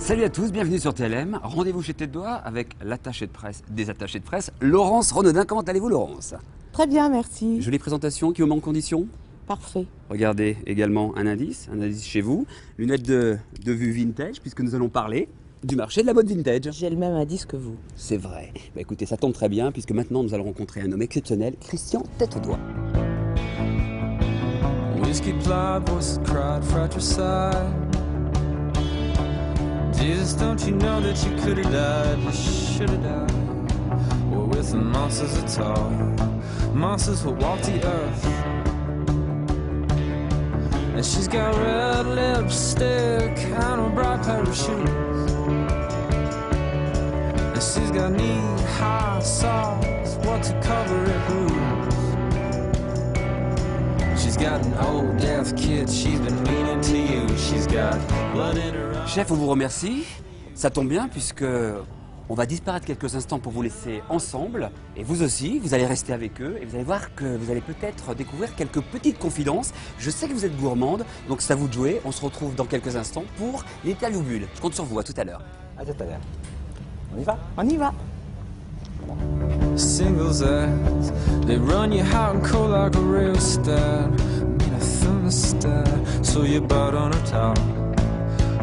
Salut à tous, bienvenue sur TLM. Rendez-vous chez Tête Doigt avec l'attaché de presse des attachés de presse, Laurence Renaudin. Comment allez-vous, Laurence? Très bien, merci. Jolie présentation qui vous met en condition. Parfait. Regardez également un indice chez vous. Lunettes de vue vintage, puisque nous allons parler du marché de la mode vintage. J'ai le même indice que vous. C'est vrai. Bah écoutez, ça tombe très bien, puisque maintenant nous allons rencontrer un homme exceptionnel, Christian Tête Doigt. Whiskey plied voices cried fratricide. Jesus, don't you know that you could have died? You should have died. Well, with the monsters at all, monsters will walk the earth. And she's got red lipstick and a bright pair of shoes. And she's got knee-high socks, what to cover it bruise. She's got an old deaf kid she's been meaning to use. She's got blood in her eyes. Chef, on vous remercie. Ça tombe bien, puisque on va disparaître quelques instants pour vous laisser ensemble. Et vous aussi, vous allez rester avec eux. Et vous allez voir que vous allez peut-être découvrir quelques petites confidences. Je sais que vous êtes gourmande, donc c'est à vous de jouer. On se retrouve dans quelques instants pour l'interview bulle. Je compte sur vous, à tout à l'heure. À tout à l'heure. On y va? On y va. Singles ads, they run you hot and cold like a real stat. Need a thermostat, so you bite on a top.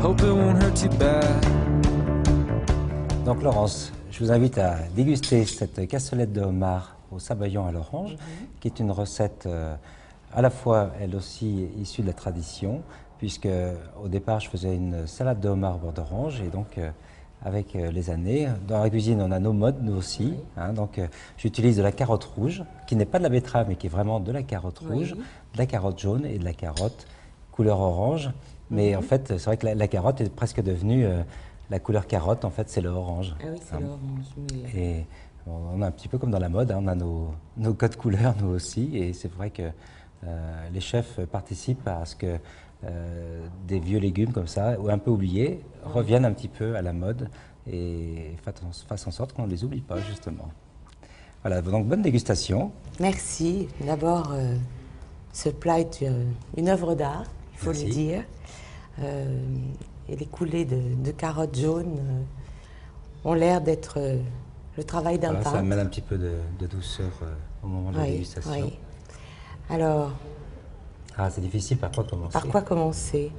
Hope it won't hurt you bad. Donc Laurence, je vous invite à déguster cette cassolette de homard au sabayon à l'orange, qui est une recette à la fois, elle aussi, issue de la tradition, puisque au départ, je faisais une salade de homard au beurre d'orange, et donc avec les années, dans la cuisine, on a nos modes, nous aussi. Hein, donc j'utilise de la carotte rouge, qui n'est pas de la betterave, mais qui est vraiment de la carotte rouge, de la carotte jaune et de la carotte couleur orange. Mais en fait, c'est vrai que la carotte est presque devenue la couleur carotte, en fait, c'est le orange. Ah oui, c'est l'orange. Mais... Et on a un petit peu comme dans la mode, hein, on a nos codes couleurs, nous aussi. Et c'est vrai que les chefs participent à ce que des vieux légumes comme ça, ou un peu oubliés, reviennent un petit peu à la mode et fassent en sorte qu'on ne les oublie pas, justement. Voilà, donc bonne dégustation. Merci. D'abord, ce plat est une œuvre d'art, il faut Merci. le dire. Et les coulées de carottes jaunes ont l'air d'être le travail d'un Voilà, ça peintre. amène un petit peu de douceur au moment de la dégustation. oui. Alors, Ah, c'est difficile, par quoi commencer? par quoi commencer?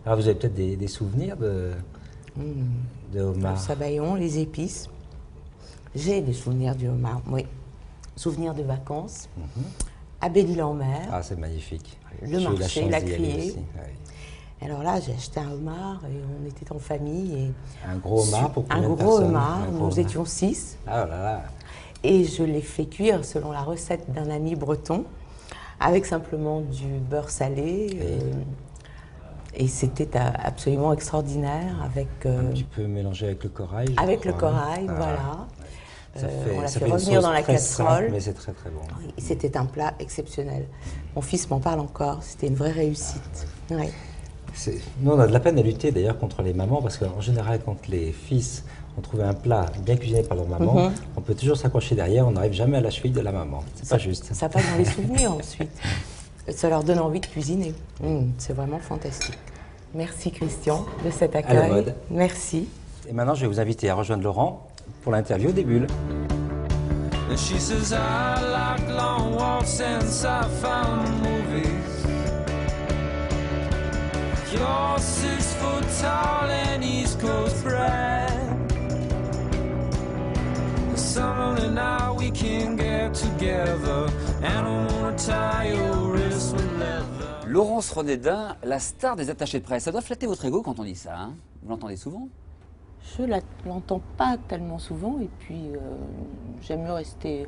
Alors, vous avez peut-être des souvenirs de Le homard? sabayon, les épices. J'ai des souvenirs du homard, oui. Souvenirs de vacances, à Belle-Île-en-Mer, Ah, c'est magnifique. le J'ai eu marché, chance la d'y aller criée. aussi, ouais. Alors là, j'ai acheté un homard et on était en famille. Et Un gros homard pour un combien de gros personnes? homard, Un gros nous homard. étions 6. Ah là là. Et je l'ai fait cuire selon la recette d'un ami breton, avec simplement du beurre salé. Et c'était absolument extraordinaire avec, Un petit peu mélangé avec le corail. je avec le crois, hein. corail, Ah, voilà. On l'a ça fait une revenir sauce dans la très simple, casserole. mais c'est très très bon. Et c'était un plat exceptionnel. Mon fils m'en parle encore, c'était une vraie réussite. Ouais. Nous, on a de la peine à lutter d'ailleurs contre les mamans, parce qu'en général, quand les fils ont trouvé un plat bien cuisiné par leur maman, on peut toujours s'accrocher derrière, on n'arrive jamais à la cheville de la maman. C'est pas juste. Ça passe dans les souvenirs ensuite. Ça leur donne envie de cuisiner. C'est vraiment fantastique. Merci Christian de cet accueil. la mode. Merci. Et maintenant, je vais vous inviter à rejoindre Laurent pour l'interview des bulles. And she says I like long walks and sci-fi movies. You're 6 foot tall and East Coast bred. Summer night we can get together, and I wanna tie your wrist with leather. Laurence Renaudin, la star des attachés de presse. Ça doit flatter votre ego quand on dit ça, hein? Vous l'entendez souvent? Je ne l'entends pas tellement souvent et puis j'aime mieux rester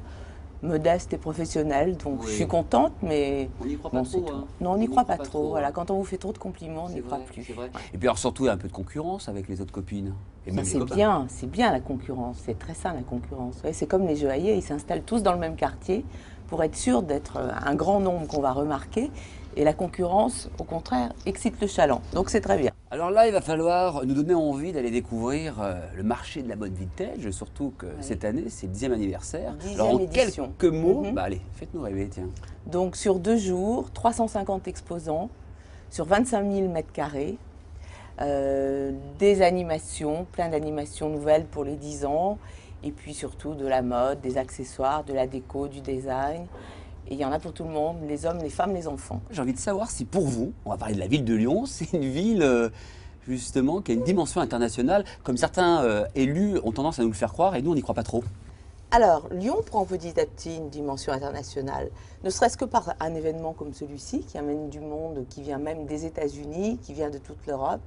modeste et professionnelle, donc Oui. je suis contente, mais On n'y croit pas c'est trop, tout. hein. Non, on n'y croit pas trop. Voilà, quand on vous fait trop de compliments, on C'est n'y croit vrai, plus. c'est vrai. Et puis alors surtout, il y a un peu de concurrence avec les autres copines. Et Ça, même les c'est copains. bien la concurrence, c'est très sain la concurrence. Ouais, c'est comme les joailliers, ils s'installent tous dans le même quartier pour être sûr d'être un grand nombre qu'on va remarquer. Et la concurrence, au contraire, excite le chaland. Donc c'est très bien. Alors là, il va falloir nous donner envie d'aller découvrir le marché de la mode vintage, surtout que cette année, c'est le 10e anniversaire. 10e Alors en édition. quelques mots, Mhm. bah allez, faites-nous rêver, tiens. Donc sur 2 jours, 350 exposants, sur 25 000 mètres carrés, des animations, plein d'animations nouvelles pour les 10 ans, et puis surtout de la mode, des accessoires, de la déco, du design. Et il y en a pour tout le monde, les hommes, les femmes, les enfants. J'ai envie de savoir si pour vous, on va parler de la ville de Lyon, c'est une ville justement qui a une dimension internationale, comme certains élus ont tendance à nous le faire croire et nous on n'y croit pas trop. Alors, Lyon prend petit à petit une dimension internationale, ne serait-ce que par un événement comme celui-ci, qui amène du monde, qui vient même des États-Unis, qui vient de toute l'Europe,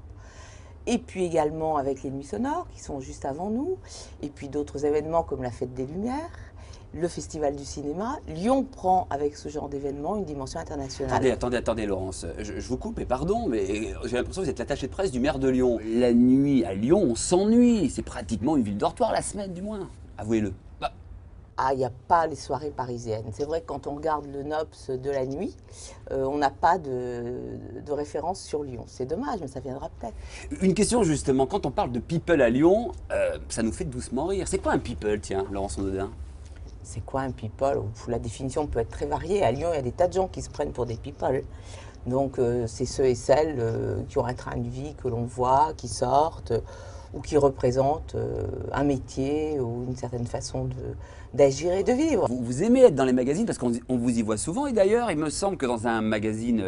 et puis également avec les Nuits Sonores, qui sont juste avant nous, et puis d'autres événements comme la Fête des Lumières, le Festival du cinéma. Lyon prend, avec ce genre d'événement, une dimension internationale. Attendez, Laurence, je vous coupe et pardon, mais j'ai l'impression que vous êtes l'attaché de presse du maire de Lyon. La nuit à Lyon, on s'ennuie, c'est pratiquement une ville dortoir la semaine du moins, avouez-le. Ah, il n'y a pas les soirées parisiennes. C'est vrai que quand on regarde le Nops de la nuit, on n'a pas de référence sur Lyon. C'est dommage, mais ça viendra peut-être. Une question justement, quand on parle de people à Lyon, ça nous fait doucement rire. C'est quoi un people, tiens, Laurence Onodin? C'est quoi un people? La définition peut être très variée. À Lyon, il y a des tas de gens qui se prennent pour des people. Donc, c'est ceux et celles qui ont un train de vie que l'on voit, qui sortent, ou qui représentent un métier ou une certaine façon d'agir et de vivre. Vous aimez être dans les magazines parce qu'on vous y voit souvent. Et d'ailleurs, il me semble que dans un magazine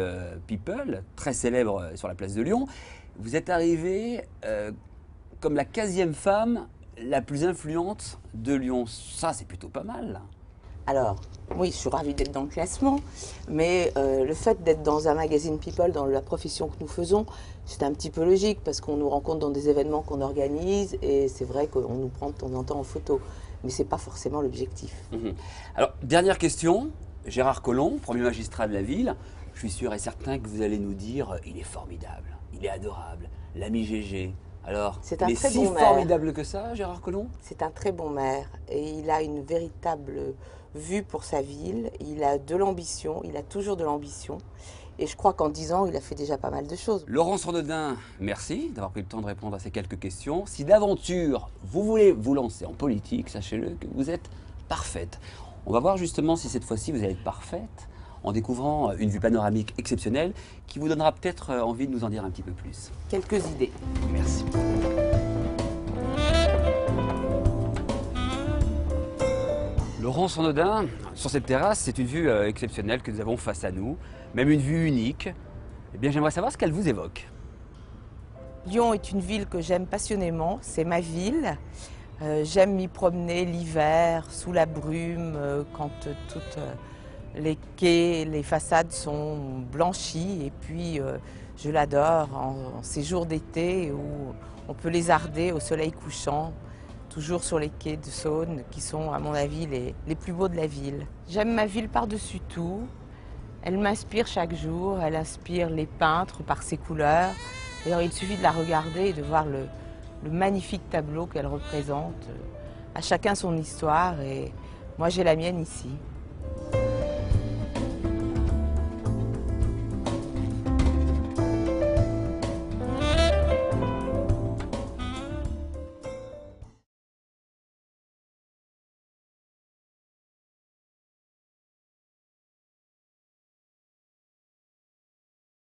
People, très célèbre sur la place de Lyon, vous êtes arrivée comme la 15e femme la plus influente de Lyon. Ça, c'est plutôt pas mal. Alors, oui, je suis ravie d'être dans le classement, mais le fait d'être dans un magazine People, dans la profession que nous faisons, c'est un petit peu logique parce qu'on nous rencontre dans des événements qu'on organise et c'est vrai qu'on nous prend de temps en temps en photo, mais ce n'est pas forcément l'objectif. Alors, dernière question, Gérard Collomb, premier magistrat de la ville, je suis sûr et certain que vous allez nous dire il est formidable, il est adorable, l'ami Gégé. Alors, c'est un il est très si bon maire. formidable que ça, Gérard Collomb? C'est un très bon maire et il a une véritable vue pour sa ville, il a de l'ambition, il a toujours de l'ambition et je crois qu'en 10 ans, il a fait déjà pas mal de choses. Laurence Onodin, merci d'avoir pris le temps de répondre à ces quelques questions. Si d'aventure vous voulez vous lancer en politique, sachez-le que vous êtes parfaite. On va voir justement si cette fois-ci vous allez être parfaite en découvrant une vue panoramique exceptionnelle qui vous donnera peut-être envie de nous en dire un petit peu plus. Quelques idées. Merci. Laurence Onodin, sur cette terrasse, c'est une vue exceptionnelle que nous avons face à nous, même une vue unique. Eh bien, j'aimerais savoir ce qu'elle vous évoque. Lyon est une ville que j'aime passionnément, c'est ma ville. J'aime m'y promener l'hiver, sous la brume, quand toutes les quais, les façades sont blanchies. Et puis, je l'adore en ces jours d'été où on peut lézarder au soleil couchant, toujours sur les quais de Saône, qui sont, à mon avis, les plus beaux de la ville. J'aime ma ville par-dessus tout. Elle m'inspire chaque jour, elle inspire les peintres par ses couleurs. D'ailleurs, il suffit de la regarder et de voir le magnifique tableau qu'elle représente. À chacun son histoire et moi j'ai la mienne ici.